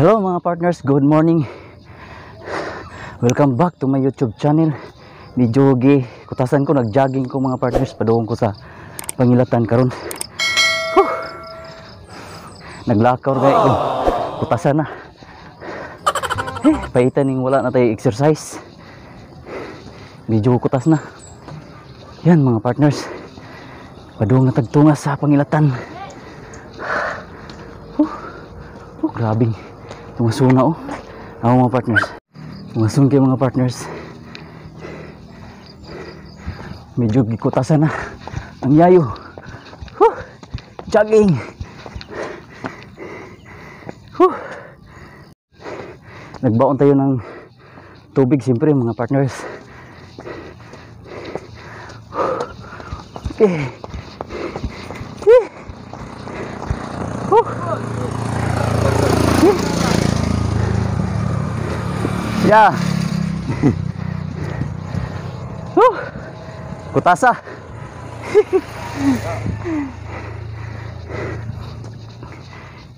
Hello mga partners, good morning. Welcome back to my YouTube channel. Medyo kutasan ko, nag-jogging ko mga partners. Padung ko sa Pangilatan karon. Naglakaw kay kutasan na. Paitan ning wala na tayo exercise. Medyo kutas na. Yan mga partners. Padung na tagtungas sa Pangilatan. Grabing tumasuna oh. Ako mga partners, tumasun kayo mga partners. Medyo gikutasan na ang yayo. Jogging. Nagbaon tayo ng tubig siyempre mga partners. Ya. Kutasa.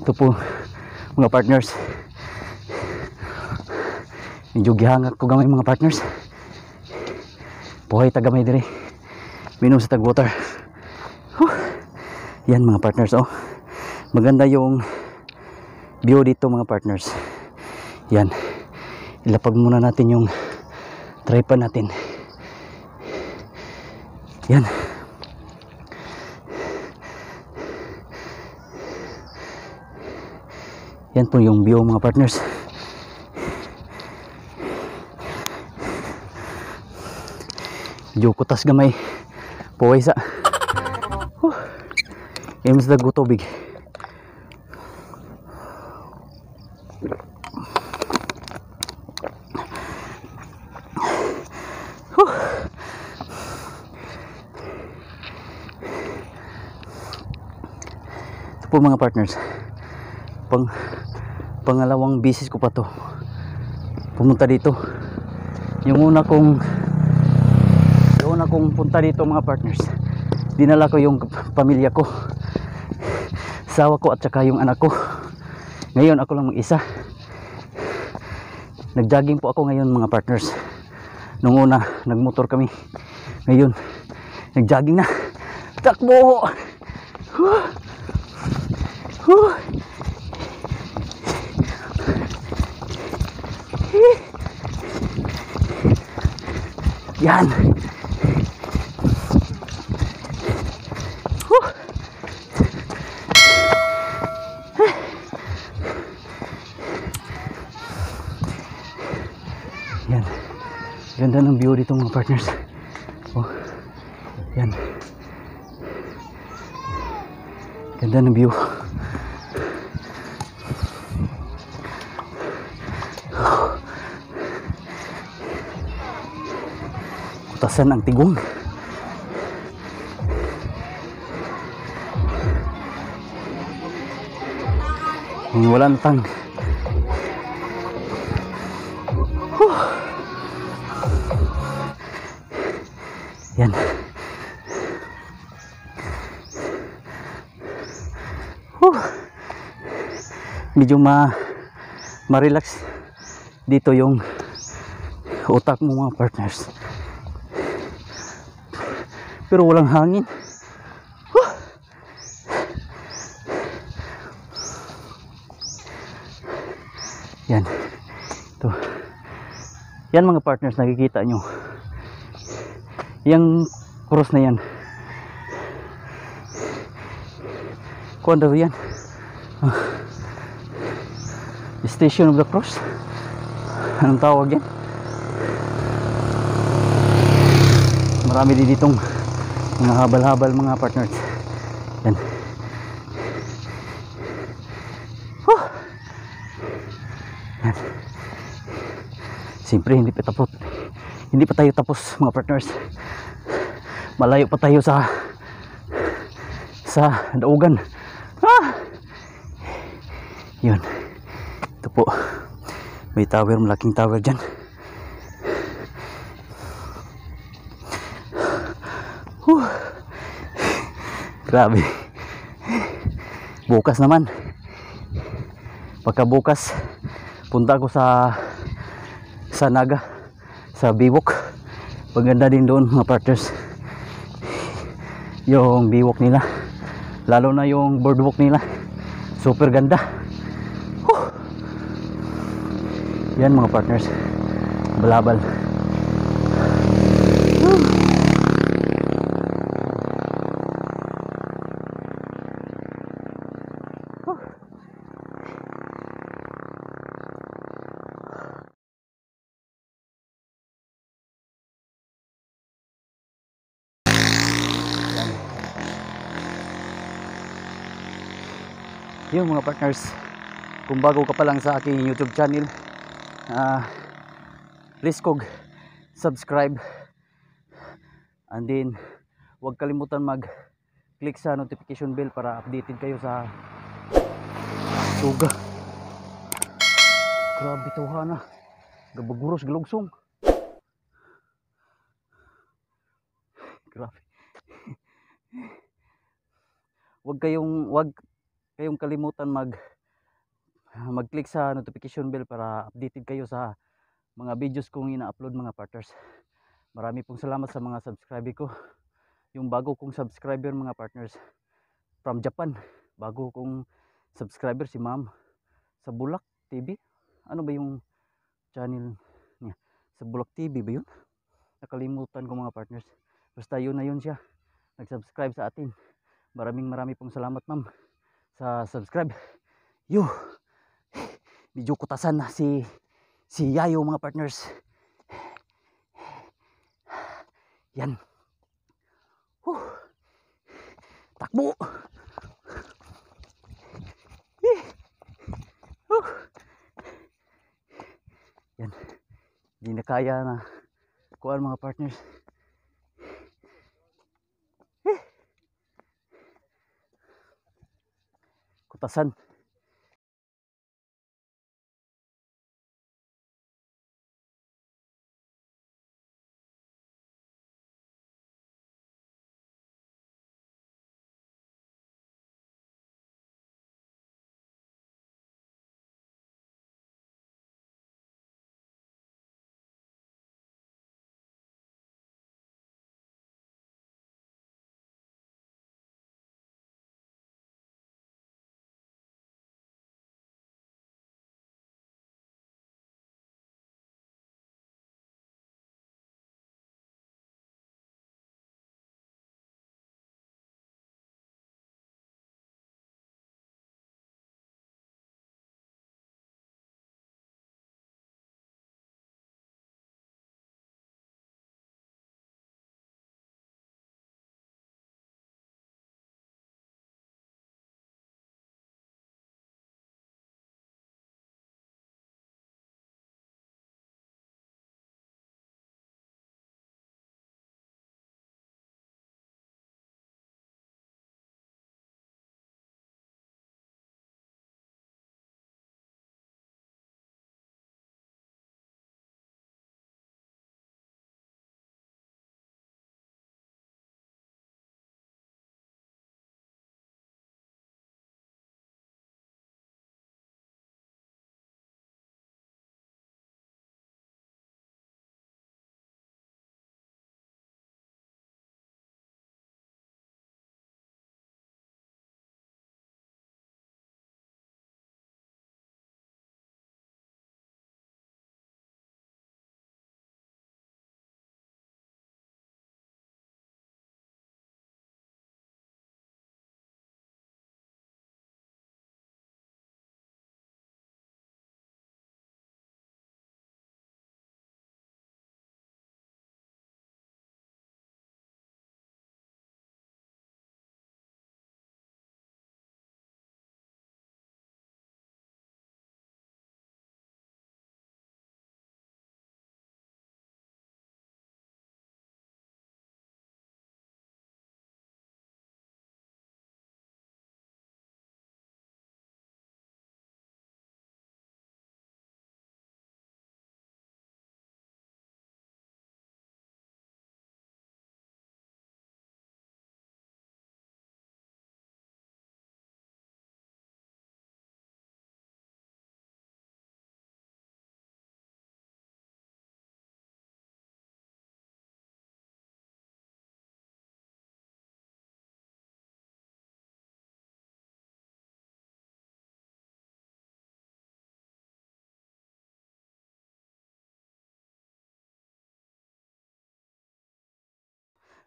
Ito po mga partners. Medyo gihangak ko gamay mga partners. Buhay tagamay dire. Minom sa tag water. Yan mga partners oh. Maganda yung view dito mga partners. Yan. Ilapag muna natin yung tripod natin. Yan. Yan po yung view mga partners. Medyo kutas gamay. Puway sa. Yan mas dago tubig. Po mga partners, pangalawang bisis ko pa to pumunta dito. Yung una kong punta dito mga partners, dinala ko yung pamilya ko, asawa ko at saka yung anak ko. Ngayon ako lang mag-isa. Nag-jogging po ako ngayon mga partners. Nung una nagmotor kami, ngayon nag-jogging na. Takbo. Yan. Yan. Ganda ng view dito mga partners. Oh. Yan. Ganda ng view. Kutasan ang tigong. Wala na tang. Yan. Medyo ma-relax dito yung utak mo mga partners. Pero walang hangin. Yan. Ito. Yan mga partners, nakikita nyo. Yang cross na yan. Kuan daw yan. Station of the Cross. Anong tawag yan? Marami din ditong mga habal-habal mga partners. Yan. Yan. Siyempre hindi pa tayo tapos mga partners. Malayo pa tayo sa daugan. Yun. Ito po. May tower, malaking tower dyan. Grabe. Bukas naman. Pagka bukas punta ko sa Naga, sa Biwok. Maganda din doon mga partners, yung biwok nila, lalo na yung boardwalk nila, super ganda. Yan mga partners, balabal. Yung mga partners, kung bago ka pa lang sa aking YouTube channel, please subscribe, and then huwag kalimutan mag click sa notification bell para updated kayo sa suga. Grabe tawhana, gabaguros galugsong. Grabe. Huwag kayong kalimutan mag-click sa notification bell para updated kayo sa mga videos kong ina-upload mga partners. Marami pong salamat sa mga subscriber ko. Yung bago kong subscriber mga partners from Japan. Bago kong subscriber si Ma'am sa Bulak TV. Ano ba yung channel niya? Sa Bulak TV ba yun? Nakalimutan ko mga partners. Basta yun na yun siya. Nag-subscribe sa atin. Marami pong salamat ma'am sa subscribe. Yo, medyo kutasan na si Yayo mga partners. Yan. Takbo. Yan. Hindi na kaya na kuhaan mga partners. Kutasan.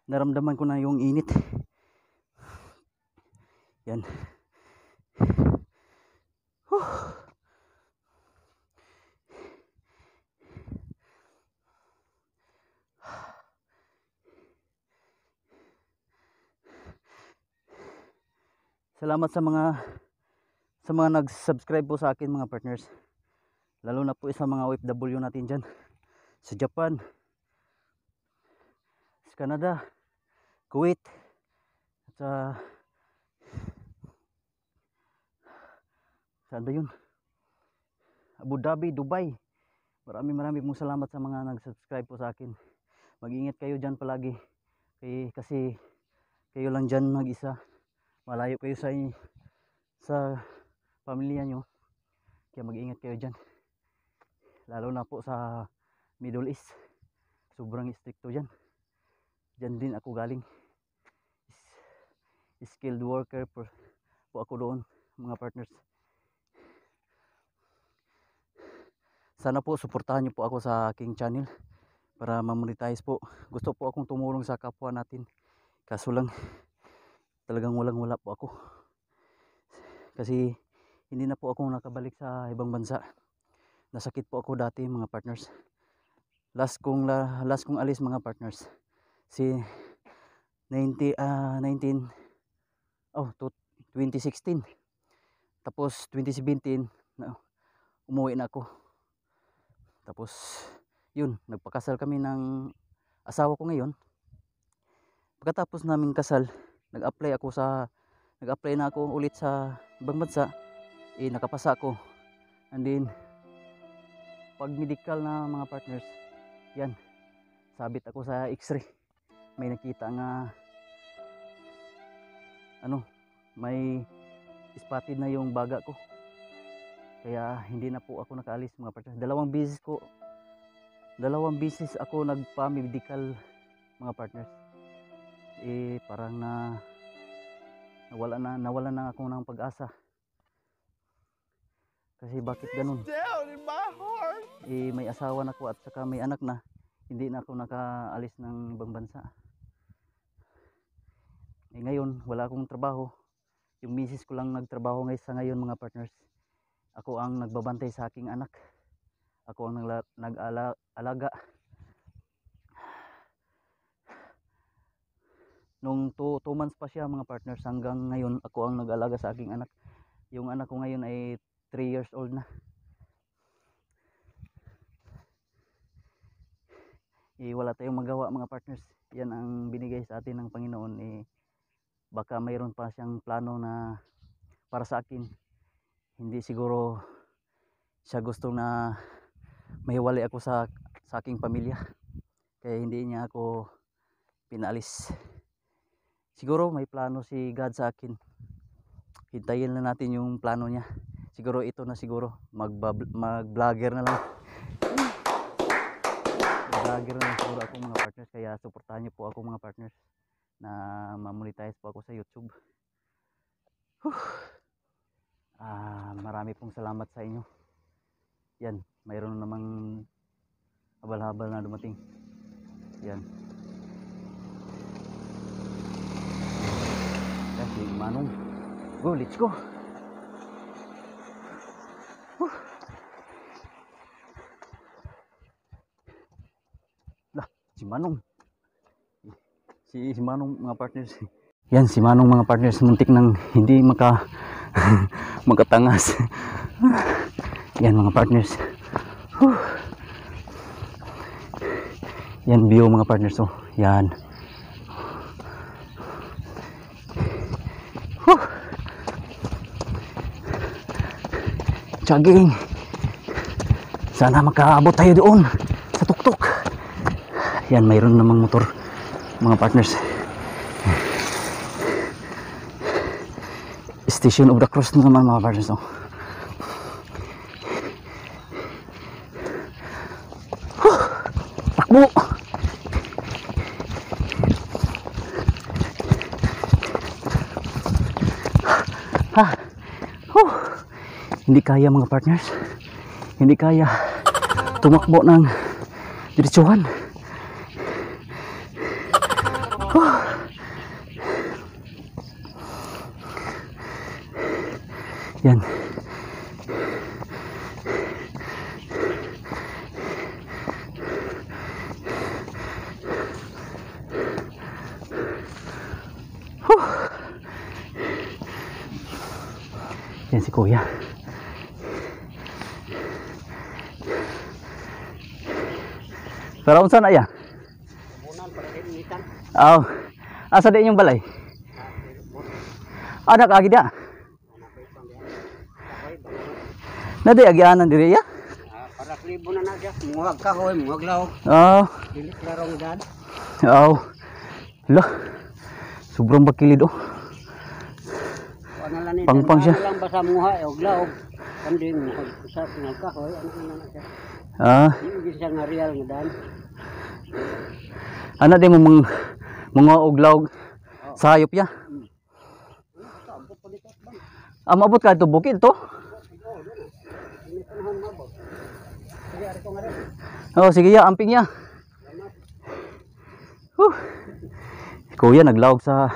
naramdaman ko na yung init. Yan. Salamat sa mga nag-subscribe po sa akin mga partners. Lalo na po sa mga OFW natin dyan sa Japan, sa Canada, Kuwait, at saan ba yun? Abu Dhabi, Dubai. Marami pong salamat sa mga nag-subscribe po sa akin. Mag-ingat kayo dyan palagi. Kasi kayo lang dyan mag-isa. Malayo kayo sa pamilya nyo. Kaya mag-ingat kayo dyan. Lalo na po sa Middle East. Sobrang stricto dyan. Dyan din ako galing. Skilled worker po ako doon mga partners. Sana po suportahan nyo po ako sa aking channel para ma-monetize po. Gusto po akong tumulong sa kapwa natin. Kaso lang talagang wala po ako. Kasi hindi na po ako nakabalik sa ibang bansa. Nasakit po ako dati mga partners. Last kong alis mga partners. 2016. Tapos 2017 umuwi na ako. Tapos yun, nagpakasal kami ng asawa ko ngayon. Pagkatapos naming kasal, nag-apply na ako ulit sa ibang bansa. Nakapasa ako. And then pag medical na mga partners, yan, sabit ako sa x-ray. May nakita nga may spotted na yung baga ko. Kaya hindi na po ako nakaalis mga partners. Dalawang beses ako nagpa-medical mga partners. Parang nawala na ako ng pag-asa. Kasi bakit ganun? May asawa na ko at saka may anak na. Hindi na ako nakaalis ng ibang bansa. Ngayon wala akong trabaho. Yung misis ko lang nagtrabaho ngayon mga partners. Ako ang nagbabantay sa aking anak. Ako ang nag-alaga. Nung 2 months pa siya mga partners, hanggang ngayon ako ang nag-alaga sa aking anak. Yung anak ko ngayon ay 3 years old na. Wala tayong magawa mga partners. Yan ang binigay sa atin ng Panginoon. Baka mayroon pa siyang plano na para sa akin. Hindi siguro siya gusto na mahiwalay ako sa aking pamilya. Kaya hindi niya ako pinalis. Siguro may plano si God sa akin. Hintayin na natin yung plano niya. Siguro ito na siguro. Mag-vlogger na lang. Mag-vlogger na lang siguro ako mga partners. Kaya suportahan niyo po ako mga partners na ma-monetize po ako sa YouTube. Marami pong salamat sa inyo. Yan, mayroon namang habal-habal na dumating. Yan. Yan si Manong. Go, let's go. Si Manong. Si Manong mga partners. Yan si Manong mga partners, muntik nang hindi makatangas. Yan mga partners. Yan view mga partners. Yan. Jogging. Sana makaabot tayo doon sa tuktok. Yan, mayroon namang motor mga partners. Station of the Cross naman mga partners. Takbo. Hindi kaya mga partners. Hindi kaya tumakbo ng diretsuhan. Yan. Yan si kuya. Pero unsa na ya? Bunan para kay initan. Aw. Asa di inyong balay? Ada ka gida. Nadi agianan diri ya? Para klibo na siya. Muhag kahoy, muhag lawog. Oh. Dili klarong daan. Aw. Lah. Sobrang bakilid oh. Ano lang ni Pangpang siya. lang basa muha og lawog. Kanding muhag sa muhag kahoy ano na siya. Ah, Hindi siya nga real nga daan. ana di mo mga uglaw sa hayop ya. Maabot ka ito bukid to? Oh, sige ya, amping ya. Kuya naglawog sa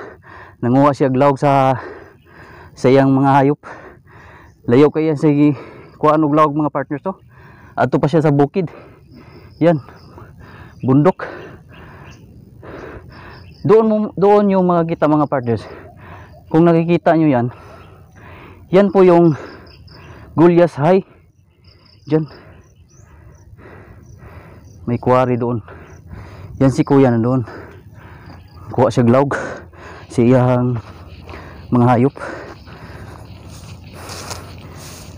nanguha siya glawog sa iyang mga hayop. Layo kaya sige kuan og lawog mga partners to. Ato pa siya sa bukid. Yan. Bundok. Doon yung mga kita mga partners. Kung nakikita nyo yan, yan po yung Gulyas High. Diyan. May quarry doon. Yan si kuya na doon. Kuha siya glawg. Siyang mga hayop.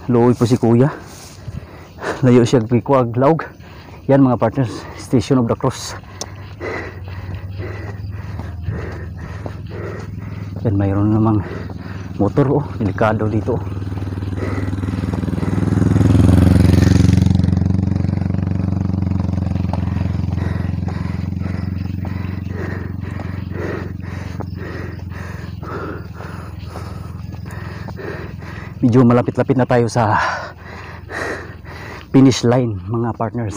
Luoy po si kuya. Layo siya kuha glawg. Yan mga partners. Station of the Cross. Yan mayroon namang motor oh. Delikado dito. Medyo malapit-lapit na tayo sa finish line mga partners.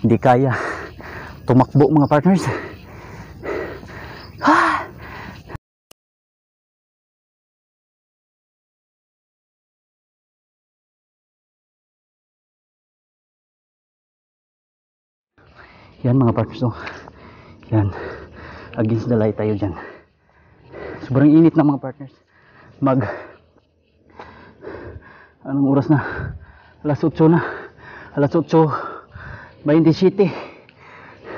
Hindi kaya tumakbo mga partners. Yan mga partners oh. Yan. Against the light tayo dyan. Sobrang init na mga partners. Anong oras na? Alas 8 na. Alas 8:27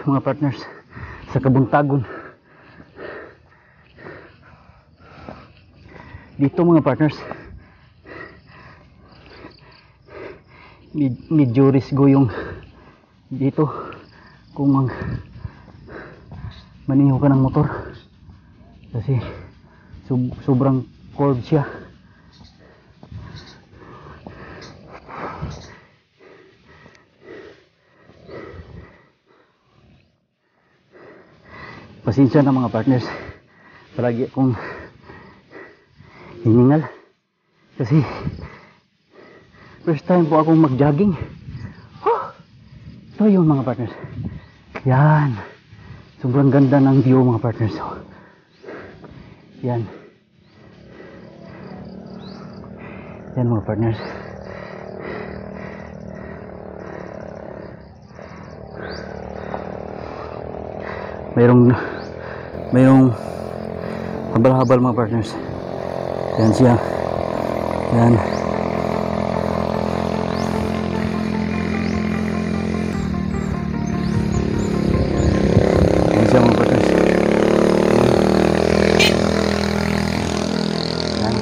mga partners sa kabuntagon. Dito mga partners medyo risgo yung dito kung maniho ka ng motor kasi sobrang curved siya. Pasensya na mga partners, palagi akong hiningal kasi first time po akong mag-jogging. Ito yung mga partners. Yan, sobrang ganda ng view mga partners. Yan. Yan mga partners. Mayroong habal-habal mga partners. Yan siya. Yan. Yan siya mga partners. Yan.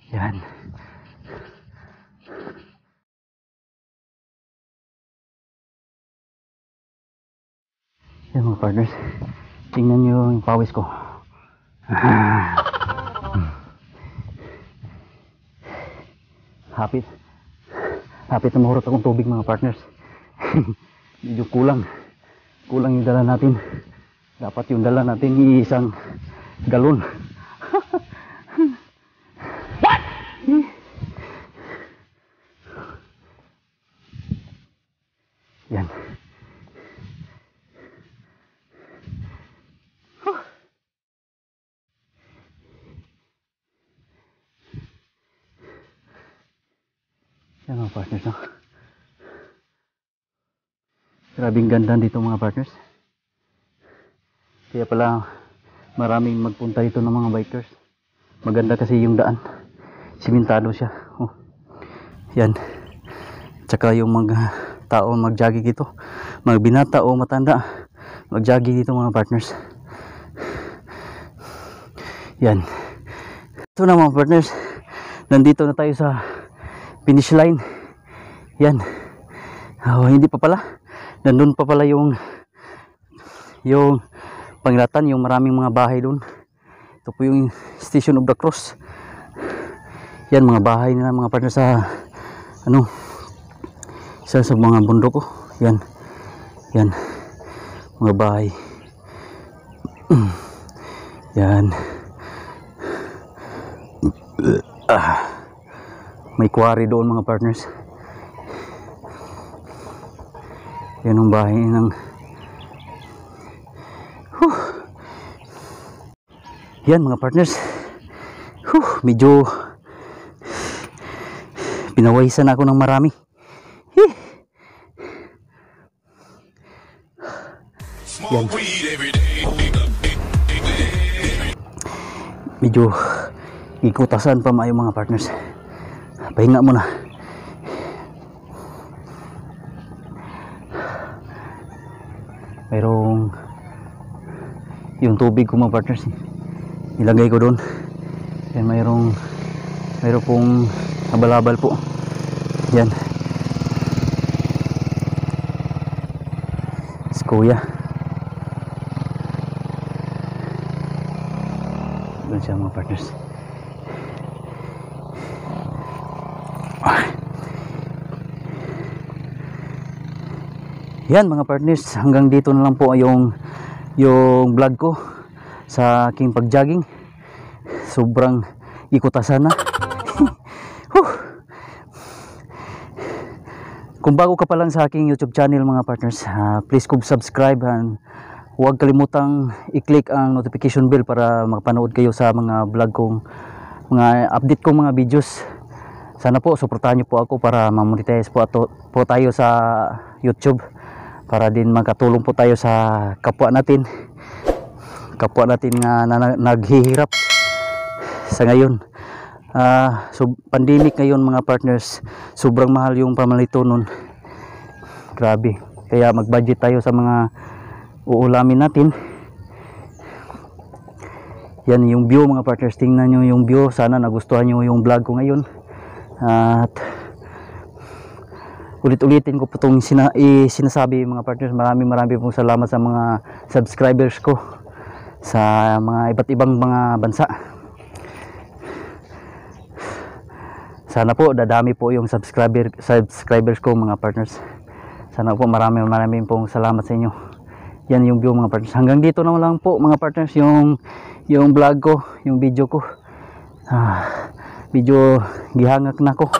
Yan. Yan mga partners. Tingnan nyo yung pawis ko. Hapit na mahurot akong tubig mga partners. Medyo kulang. kulang yung dala natin. Dapat yung dala natin isang galon. What? Yan. Yan mga partners, no? Grabing ganda dito mga partners. Kaya pala maraming magpunta dito ng mga bikers. Maganda kasi yung daan. Simentado siya. Oh. Yan. Tsaka yung mga tao mag-jogging dito. Mga binata o matanda mag-jogging dito mga partners. Yan. Ito na mga partners. Nandito na tayo sa finish line. Yan. Oh, hindi pa pala. Nandun pa pala yung Panglatan, yung maraming mga bahay doon. Ito po yung Station of the Cross. Yan mga bahay nila mga partner sa isa sa mga bundok ko. Yan. Yan. Mga bahay. Yan. May quarry doon mga partners. Yan ang bahay ng yan mga partners. Medyo pinawahisan ako ng marami. Yan. Medyo ikutasan pa maayo mga partners. Pahinga muna. Mayroong yung tubig ko mga partners, ilagay ko doon. Yan, mayroong pong abal-abal po. Yan. Kuya. Doon siya mga partners. Yan mga partners, hanggang dito na lang po yung vlog ko sa aking pag-jogging. Sobrang ikutasan na. Kung bago ka pa lang sa aking YouTube channel mga partners, please subscribe and huwag kalimutang i-click ang notification bell para makapanood kayo sa mga vlog kong, mga update kong mga videos. Sana po suportahan niyo po ako para ma-monetize po tayo sa YouTube, para din makatulong po tayo sa kapwa natin nga naghihirap sa ngayon. So pandemic ngayon mga partners, sobrang mahal yung pamalito nun. Grabe. Kaya mag-budget tayo sa mga uulamin natin. Yan yung view mga partners, tingnan nyo yung view. Sana nagustuhan nyo yung vlog ko ngayon. At ulit-ulitin ko po itong sinasabi mga partners. Maraming pong salamat sa mga subscribers ko sa mga iba't ibang mga bansa. Sana po dadami po yung subscribers ko mga partners. Sana po maraming pong salamat sa inyo. Yan yung view mga partners. Hanggang dito na lang po mga partners yung vlog ko, yung video ko. Video gihangak na ko.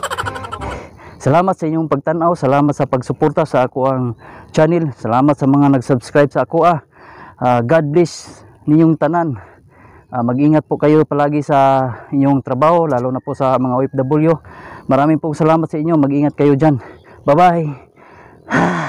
Salamat sa inyong pagtanaw, salamat sa pagsuporta sa ako ang channel, salamat sa mga nag-subscribe sa ako. God bless ninyong tanan. Mag-ingat po kayo palagi sa inyong trabaho, lalo na po sa mga OFW. Maraming pong salamat sa inyo, mag-ingat kayo dyan. Bye bye.